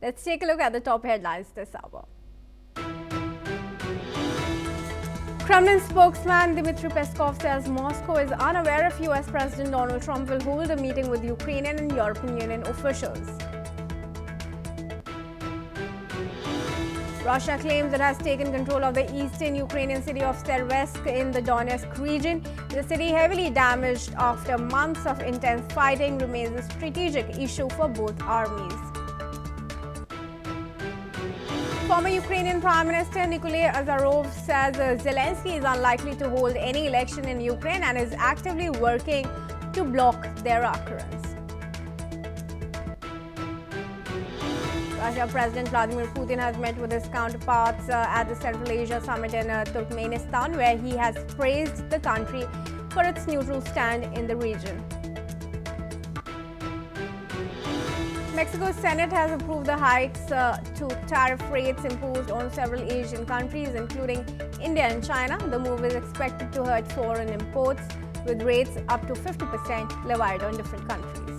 Let's take a look at the top headlines this hour. Kremlin spokesman Dmitry Peskov says Moscow is unaware if US President Donald Trump will hold a meeting with Ukrainian and European Union officials. Russia claims it has taken control of the eastern Ukrainian city of Severodonetsk in the Donetsk region. The city, heavily damaged after months of intense fighting, remains a strategic issue for both armies. Former Ukrainian Prime Minister Nikolai Azarov says Zelensky is unlikely to hold any election in Ukraine and is actively working to block their occurrence. Russia President Vladimir Putin has met with his counterparts at the Central Asia Summit in Turkmenistan, where he has praised the country for its neutral stand in the region. Mexico's Senate has approved the hikes to tariff rates imposed on several Asian countries, including India and China. The move is expected to hurt foreign imports, with rates up to 50% levied on different countries.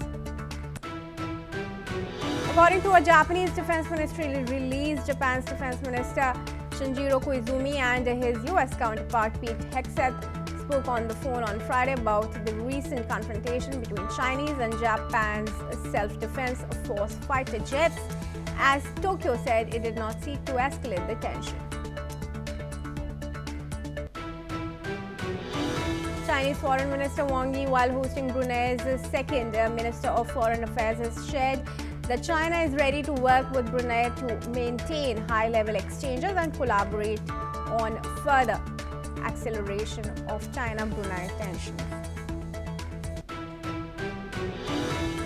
According to a Japanese defense ministry release, Japan's defense minister Shinjiro Koizumi and his US counterpart Pete Hegseth spoke on the phone on Friday about the recent confrontation between Chinese and Japan's self-defense force fighter jets, as Tokyo said it did not seek to escalate the tension. Chinese Foreign Minister Wang Yi, while hosting Brunei's second Minister of Foreign Affairs, has shared that China is ready to work with Brunei to maintain high-level exchanges and collaborate on further acceleration of China-Brunei tensions.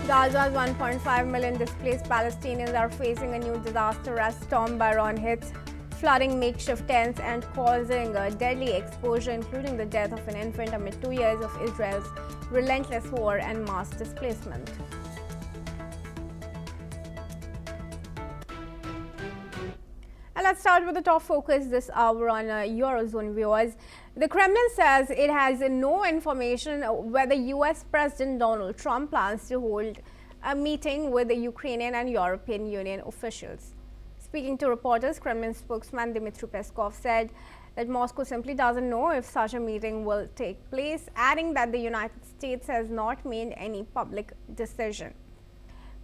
Gaza's 1.5 million displaced Palestinians are facing a new disaster as Storm Byron hits, flooding makeshift tents and causing a deadly exposure, including the death of an infant amid 2 years of Israel's relentless war and mass displacement. And let's start with the top focus this hour on Eurozone, viewers. The Kremlin says it has no information whether US President Donald Trump plans to hold a meeting with the Ukrainian and European Union officials. Speaking to reporters, Kremlin spokesman Dmitry Peskov said that Moscow simply doesn't know if such a meeting will take place, adding that the United States has not made any public decision.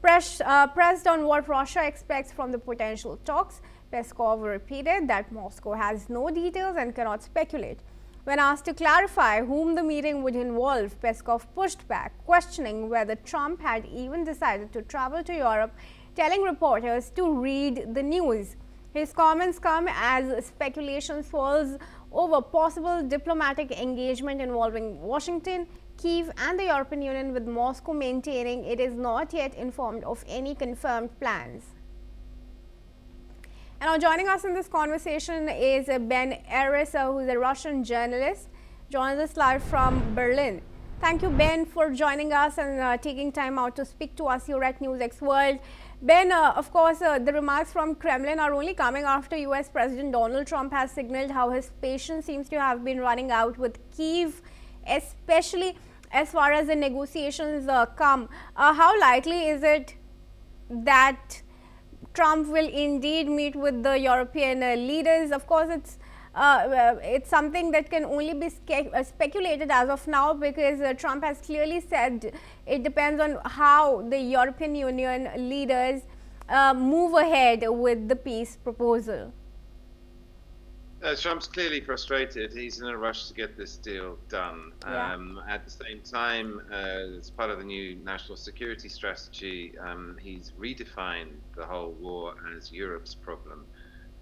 Pressed on what Russia expects from the potential talks, Peskov repeated that Moscow has no details and cannot speculate. When asked to clarify whom the meeting would involve, Peskov pushed back, questioning whether Trump had even decided to travel to Europe, telling reporters to read the news. His comments come as speculation swirls over possible diplomatic engagement involving Washington, Kyiv and the European Union, with Moscow maintaining it is not yet informed of any confirmed plans. And now joining us in this conversation is Ben Eris, who is a Russian journalist, joins us live from Berlin. Thank you, Ben, for joining us and taking time out to speak to us here at NewsX World. Ben, of course, the remarks from Kremlin are only coming after US President Donald Trump has signaled how his patience seems to have been running out with Kyiv, especially as far as the negotiations come. How likely is it that Trump will indeed meet with the European leaders? Of course, it's something that can only be speculated as of now, because Trump has clearly said it depends on how the European Union leaders move ahead with the peace proposal. Trump's clearly frustrated. He's in a rush to get this deal done. Yeah. At the same time, as part of the new national security strategy, he's redefined the whole war as Europe's problem.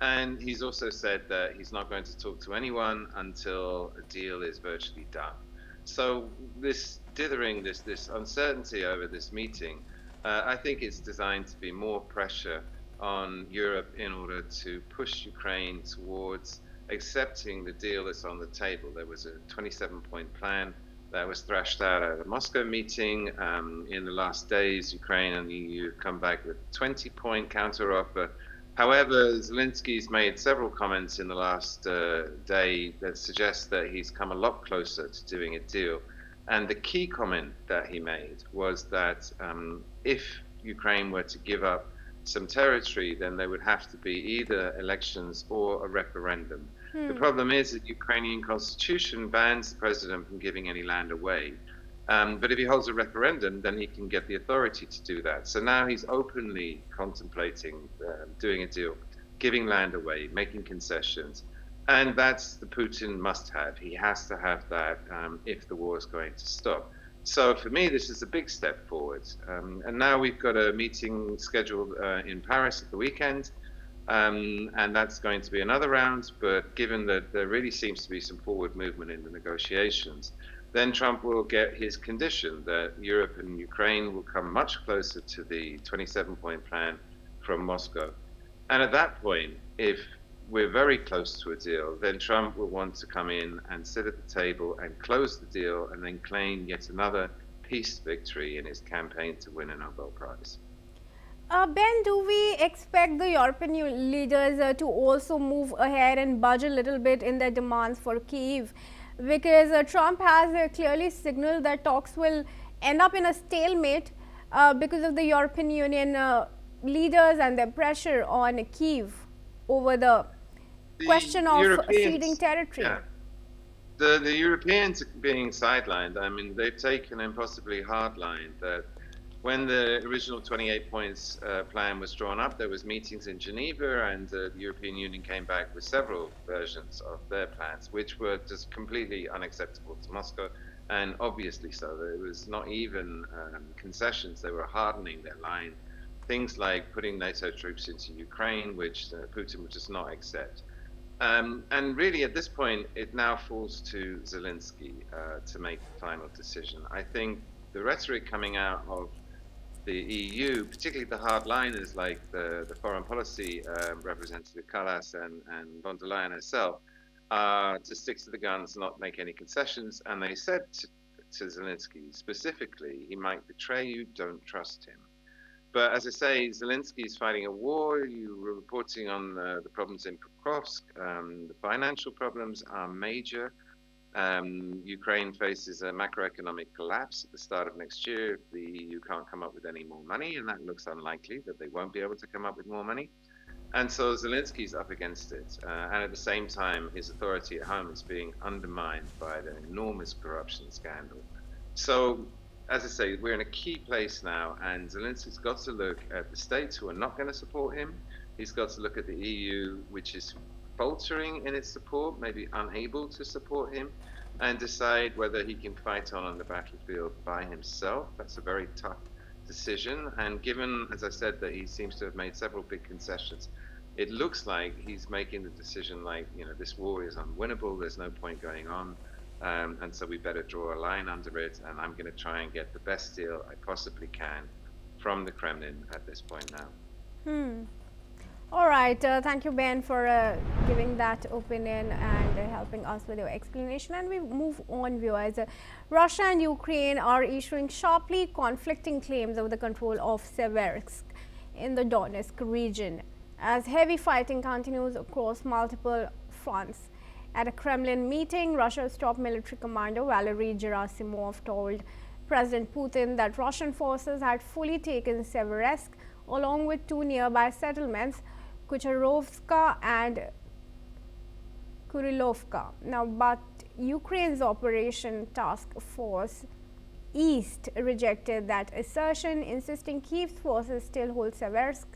And he's also said that he's not going to talk to anyone until a deal is virtually done. So this dithering, this uncertainty over this meeting, I think it's designed to be more pressure on Europe in order to push Ukraine towards accepting the deal that's on the table. There was a 27-point plan that was thrashed out at a Moscow meeting. In the last days, Ukraine and the EU have come back with a 20-point counteroffer. However, Zelensky's made several comments in the last day that suggest that he's come a lot closer to doing a deal. And the key comment that he made was that if Ukraine were to give up some territory, then there would have to be either elections or a referendum. The problem is that the Ukrainian constitution bans the president from giving any land away. But if he holds a referendum, then he can get the authority to do that. So now he's openly contemplating doing a deal, giving land away, making concessions. And that's the Putin must-have. He has to have that if the war is going to stop. So for me, this is a big step forward. And now we've got a meeting scheduled in Paris at the weekend. And that's going to be another round. But given that there really seems to be some forward movement in the negotiations, then Trump will get his condition that Europe and Ukraine will come much closer to the 27-point plan from Moscow. And at that point, if we're very close to a deal, then Trump will want to come in and sit at the table and close the deal and then claim yet another peace victory in his campaign to win a Nobel Prize. Ben, do we expect the European leaders to also move ahead and budge a little bit in their demands for Kyiv? Because Trump has clearly signaled that talks will end up in a stalemate because of the European Union leaders and their pressure on Kyiv over the question of ceding territory. Yeah. The Europeans are being sidelined. I mean, they've taken an impossibly hard line that when the original 28 points plan was drawn up, there was meetings in Geneva, and the European Union came back with several versions of their plans, which were just completely unacceptable to Moscow, and obviously so. There was not even concessions. They were hardening their line. Things like putting NATO troops into Ukraine, which Putin would just not accept. And really, at this point, it now falls to Zelensky to make the final decision. I think the rhetoric coming out of the EU, particularly the hardliners like the foreign policy representative Kallas and von der Leyen herself, to stick to the guns, not make any concessions. And they said to Zelensky specifically, he might betray you, don't trust him. But as I say, Zelensky is fighting a war. You were reporting on the problems in Pokrovsk. The financial problems are major. Ukraine faces a macroeconomic collapse at the start of next year if the EU can't come up with any more money, and that looks unlikely that they won't be able to come up with more money. And so Zelensky's up against it. And at the same time, his authority at home is being undermined by the enormous corruption scandal. So, as I say, we're in a key place now, and Zelensky's got to look at the states who are not going to support him. He's got to look at the EU, which is faltering in its support, maybe unable to support him, and decide whether he can fight on the battlefield by himself. That's a very tough decision. And given, as I said, that he seems to have made several big concessions, it looks like he's making the decision like, you know, this war is unwinnable, there's no point going on. And so we better draw a line under it, and I'm going to try and get the best deal I possibly can from the Kremlin at this point now. All right. Thank you, Ben, for giving that opinion and helping us with your explanation. And we move on, viewers. Russia and Ukraine are issuing sharply conflicting claims over the control of Seversk in the Donetsk region as heavy fighting continues across multiple fronts. At a Kremlin meeting, Russia's top military commander Valery Gerasimov told President Putin that Russian forces had fully taken Seversk along with two nearby settlements, Kucharovska and Kurilovka. Now, but Ukraine's Operation Task Force East rejected that assertion, insisting Kyiv's forces still hold Seversk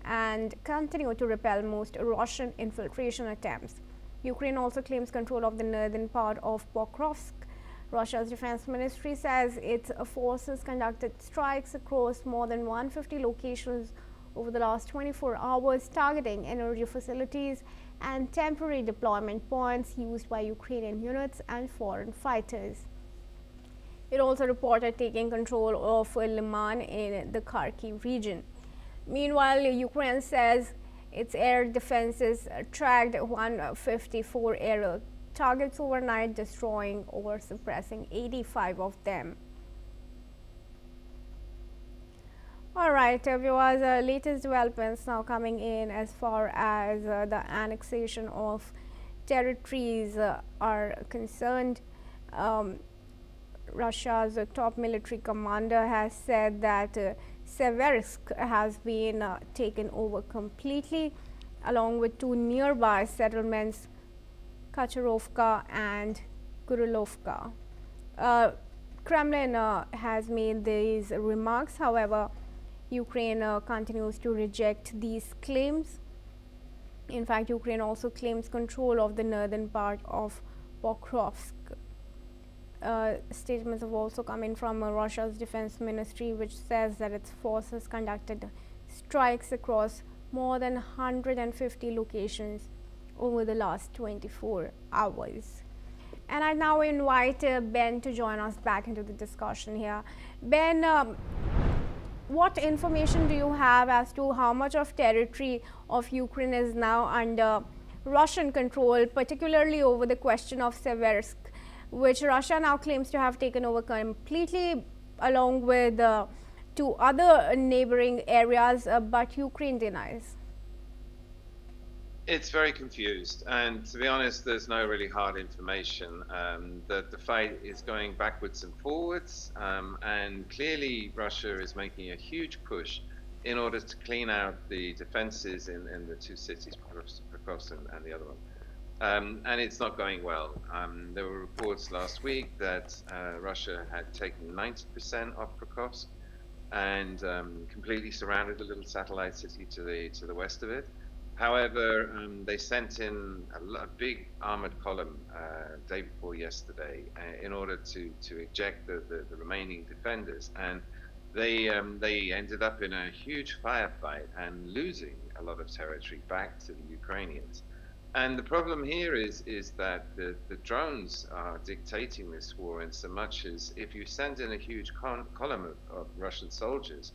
and continue to repel most Russian infiltration attempts. Ukraine also claims control of the northern part of Pokrovsk. Russia's defense ministry says its forces conducted strikes across more than 150 locations over the last 24 hours, targeting energy facilities and temporary deployment points used by Ukrainian units and foreign fighters. It also reported taking control of Liman in the Kharkiv region. Meanwhile, Ukraine says its air defenses tracked 154 aerial targets overnight, destroying or suppressing 85 of them. All right, viewers, latest developments now coming in as far as the annexation of territories are concerned. Russia's top military commander has said that Seversk has been taken over completely, along with two nearby settlements, Kacharovka and Kurilovka. Uh, Kremlin has made these remarks. However, Ukraine continues to reject these claims. In fact, Ukraine also claims control of the northern part of Pokrovsk. Statements have also come in from Russia's defense ministry, which says that its forces conducted strikes across more than 150 locations over the last 24 hours. And I now invite Ben to join us back into the discussion here. Ben, what information do you have as to how much of territory of Ukraine is now under Russian control, particularly over the question of Seversk, which Russia now claims to have taken over completely, along with two other neighboring areas, but Ukraine denies? It's very confused, and to be honest, there's no really hard information. The fight is going backwards and forwards, and clearly Russia is making a huge push in order to clean out the defenses in the two cities, Pokrovsk and the other one. And it's not going well. There were reports last week that Russia had taken 90% of Pokrovsk and completely surrounded the little satellite city to the west of it. However, they sent in a big armored column day before yesterday in order to eject the remaining defenders, and they ended up in a huge firefight and losing a lot of territory back to the Ukrainians. And the problem here is that the drones are dictating this war, in so much as if you send in a huge column of Russian soldiers,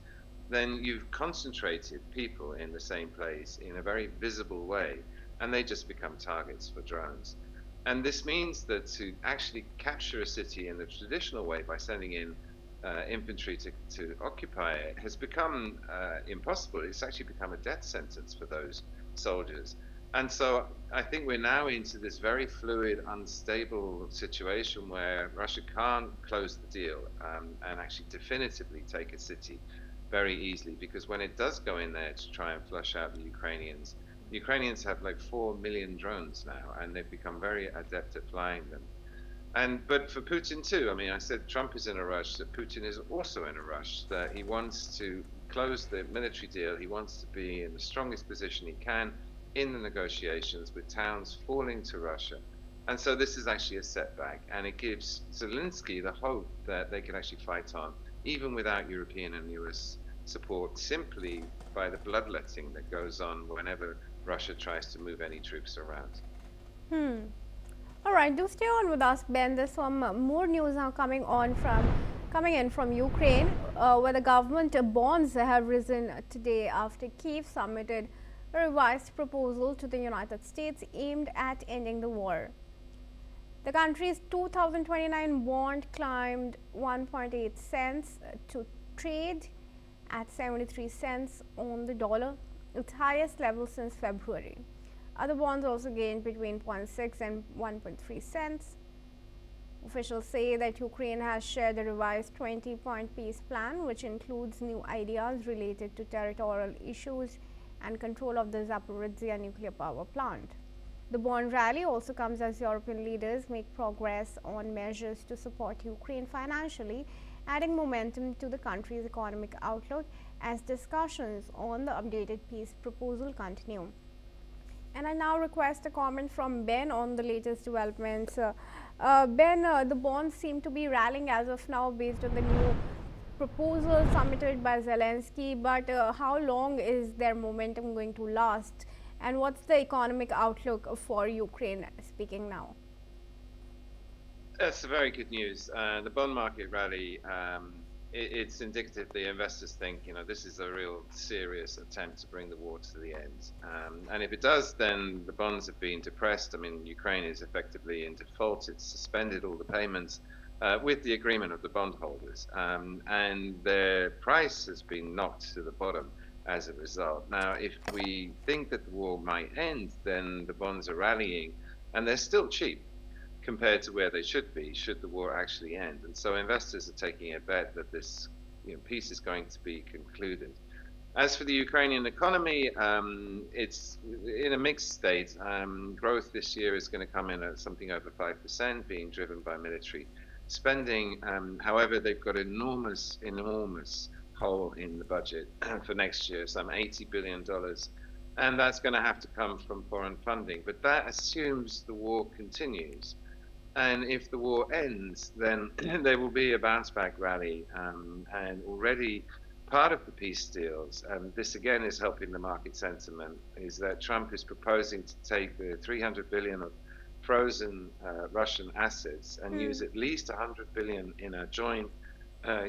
then you've concentrated people in the same place in a very visible way, and they just become targets for drones. And this means that to actually capture a city in the traditional way by sending in infantry to occupy it has become impossible. It's actually become a death sentence for those soldiers. And so I think we're now into this very fluid, unstable situation where Russia can't close the deal and actually definitively take a city very easily, because when it does go in there to try and flush out the Ukrainians have like 4 million drones now, and they've become very adept at flying them. But for Putin too, I mean, I said Trump is in a rush, that Putin is also in a rush, that he wants to close the military deal. He wants to be in the strongest position he can in the negotiations, with towns falling to Russia. And so this is actually a setback, and it gives Zelensky the hope that they can actually fight on, even without European and US support, simply by the bloodletting that goes on whenever Russia tries to move any troops around. All right, do stay on with us, Ben. There's some more news now coming in from Ukraine, where the government bonds have risen today after Kyiv submitted a revised proposal to the United States aimed at ending the war. The country's 2029 bond climbed 1.8 cents to trade at 73 cents on the dollar, its highest level since February. Other bonds also gained between 0.6 and 1.3 cents. Officials say that Ukraine has shared a revised 20-point peace plan, which includes new ideas related to territorial issues and control of the Zaporizhzhia nuclear power plant. The bond rally also comes as European leaders make progress on measures to support Ukraine financially, adding momentum to the country's economic outlook as discussions on the updated peace proposal continue. And I now request a comment from Ben on the latest developments. Ben, the bonds seem to be rallying as of now based on the new proposal submitted by Zelensky, but how long is their momentum going to last? And what's the economic outlook for Ukraine, speaking now? That's very good news. The bond market rally, it's indicative the investors think, this is a real serious attempt to bring the war to the end. And if it does, then the bonds have been depressed. I mean, Ukraine is effectively in default. It's suspended all the payments with the agreement of the bondholders. And their price has been knocked to the bottom as a result. Now, if we think that the war might end, then the bonds are rallying, and they're still cheap compared to where they should be should the war actually end. And so investors are taking a bet that this peace is going to be concluded. As for the Ukrainian economy, it's in a mixed state. Growth this year is going to come in at something over 5%, being driven by military spending. However, they've got enormous hole in the budget for next year, some $80 billion. And that's going to have to come from foreign funding. But that assumes the war continues. And if the war ends, then there will be a bounce back rally. And already part of the peace deals, and this again is helping the market sentiment, is that Trump is proposing to take the $300 billion of frozen Russian assets and use at least $100 billion in a joint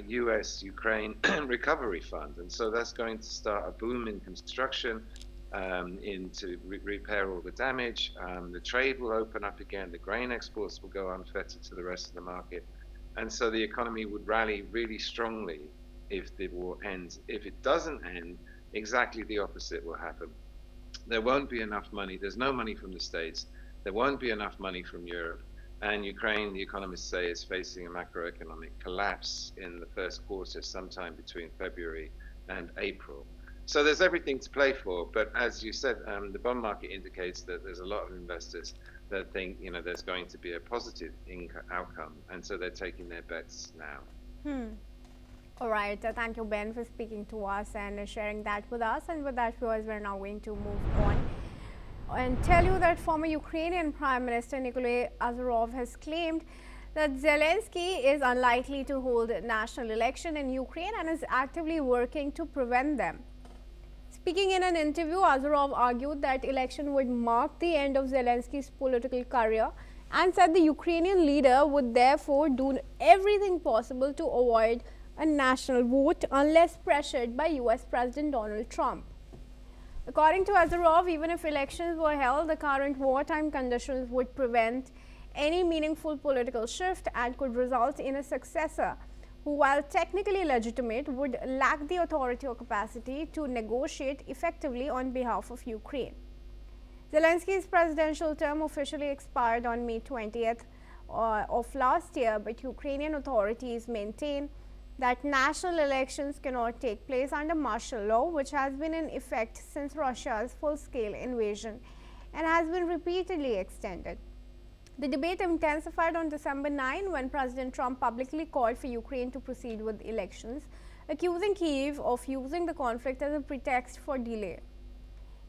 US-Ukraine recovery fund. And so that's going to start a boom in construction, to repair all the damage. The trade will open up again. The grain exports will go unfettered to the rest of the market. And so the economy would rally really strongly if the war ends. If it doesn't end, exactly the opposite will happen. There won't be enough money. There's no money from the States. There won't be enough money from Europe. And Ukraine, the economists say, is facing a macroeconomic collapse in the first quarter, sometime between February and April. So there's everything to play for. But as you said, the bond market indicates that there's a lot of investors that think, there's going to be a positive outcome. And so they're taking their bets now. All right. Thank you, Ben, for speaking to us and sharing that with us. And with that, viewers, we're now going to move on and tell you that former Ukrainian Prime Minister Nikolai Azarov has claimed that Zelensky is unlikely to hold a national election in Ukraine and is actively working to prevent them. Speaking in an interview, Azarov argued that election would mark the end of Zelensky's political career and said the Ukrainian leader would therefore do everything possible to avoid a national vote unless pressured by US President Donald Trump. According to Azarov, even if elections were held, the current wartime conditions would prevent any meaningful political shift and could result in a successor who, while technically legitimate, would lack the authority or capacity to negotiate effectively on behalf of Ukraine. Zelensky's presidential term officially expired on May 20th of last year, but Ukrainian authorities maintain that national elections cannot take place under martial law, which has been in effect since Russia's full-scale invasion and has been repeatedly extended. The debate intensified on December 9 when President Trump publicly called for Ukraine to proceed with elections, accusing Kyiv of using the conflict as a pretext for delay.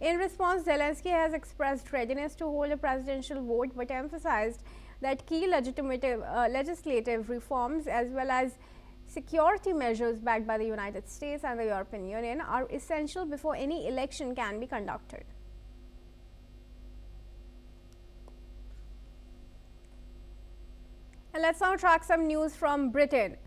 In response, Zelensky has expressed readiness to hold a presidential vote but emphasized that key legislative reforms as well as security measures backed by the United States and the European Union are essential before any election can be conducted. And let's now track some news from Britain.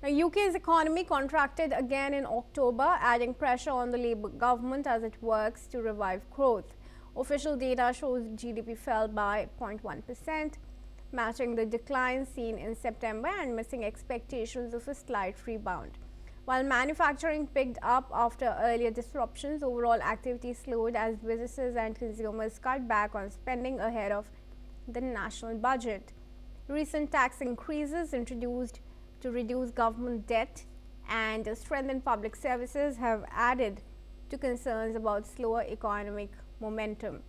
Now, UK's economy contracted again in October, adding pressure on the Labour government as it works to revive growth. Official data shows GDP fell by 0.1%. Matching the decline seen in September and missing expectations of a slight rebound. While manufacturing picked up after earlier disruptions, overall activity slowed as businesses and consumers cut back on spending ahead of the national budget. Recent tax increases introduced to reduce government debt and strengthen public services have added to concerns about slower economic momentum.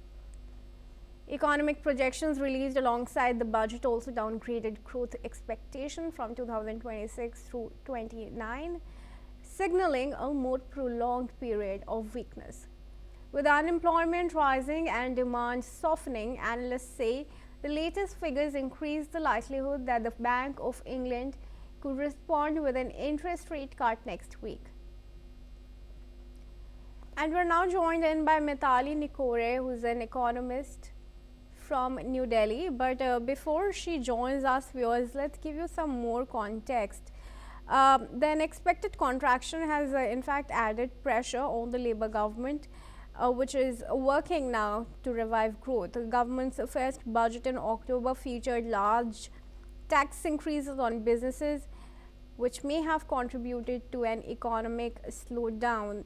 Economic projections released alongside the budget also downgraded growth expectation from 2026 through 29, signaling a more prolonged period of weakness. With unemployment rising and demand softening, analysts say the latest figures increase the likelihood that the Bank of England could respond with an interest rate cut next week. And we're now joined in by Mitali Nikore, who's an economist from New Delhi. But before she joins us, viewers, let's give you some more context. The unexpected contraction has in fact added pressure on the Labour government, which is working now to revive growth. The government's first budget in October featured large tax increases on businesses, which may have contributed to an economic slowdown.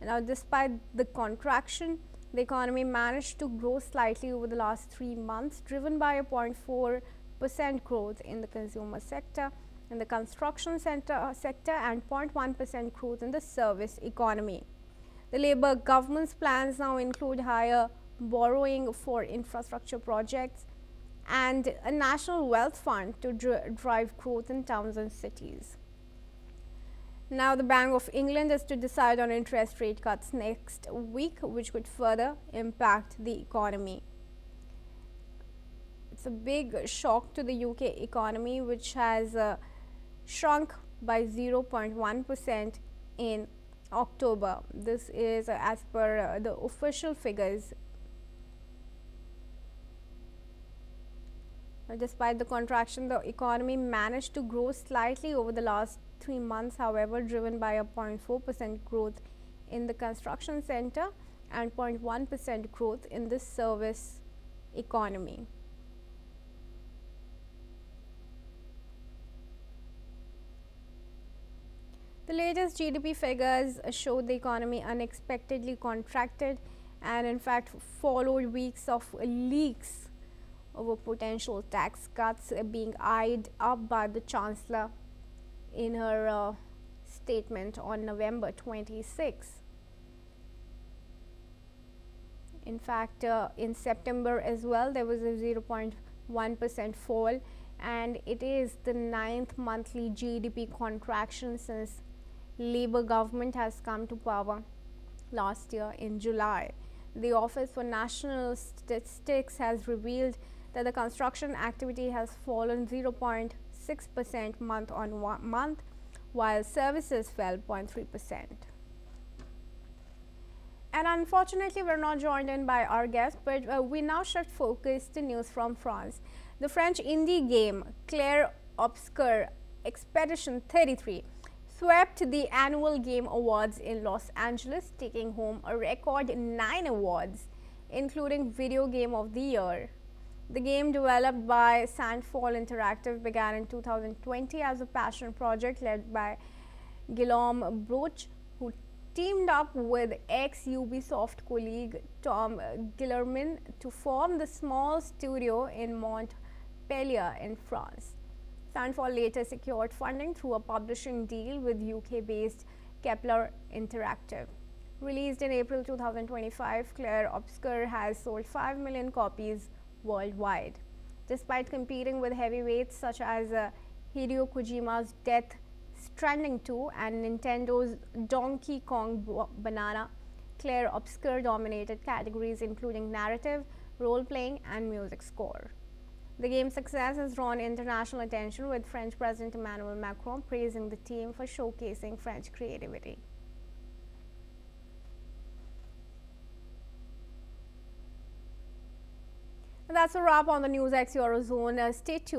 Now, despite the contraction, the economy managed to grow slightly over the last 3 months, driven by a 0.4% growth in the consumer sector in the construction sector and 0.1% growth in the service economy. The Labour government's plans now include higher borrowing for infrastructure projects and a national wealth fund to drive growth in towns and cities. Now, the Bank of England is to decide on interest rate cuts next week, which could further impact the economy. It's a big shock to the UK economy, which has shrunk by 0.1% in October. This is as per the official figures. Despite the contraction, the economy managed to grow slightly over the last 3 months, however, driven by a 0.4% growth in the construction sector and 0.1% growth in the service economy. The latest GDP figures showed the economy unexpectedly contracted and in fact followed weeks of leaks over potential tax cuts being eyed up by the Chancellor in her statement on November 26. In fact, in September as well, there was a 0.1% fall, and it is the 9th monthly GDP contraction since Labour government has come to power last year in July. The Office for National Statistics has revealed that the construction activity has fallen 0.6% month on month, while services fell 0.3%. And unfortunately, we're not joined in by our guest, but we now shift focus to news from France. The French indie game Clair Obscur Expedition 33 swept the annual Game Awards in Los Angeles, taking home a record 9 awards, including Video Game of the Year. The game, developed by Sandfall Interactive, began in 2020 as a passion project led by Guillaume Broch, who teamed up with ex-Ubisoft colleague Tom Guillermin to form the small studio in Montpellier in France. Sandfall later secured funding through a publishing deal with UK-based Kepler Interactive. Released in April 2025, Clair Obscur has sold 5 million copies worldwide. Despite competing with heavyweights such as Hideo Kojima's Death Stranding 2 and Nintendo's Donkey Kong Banana, Clair Obscur dominated categories including narrative, role-playing, and music score. The game's success has drawn international attention, with French President Emmanuel Macron praising the team for showcasing French creativity. And that's a wrap on the NewsX Eurozone. Stay tuned.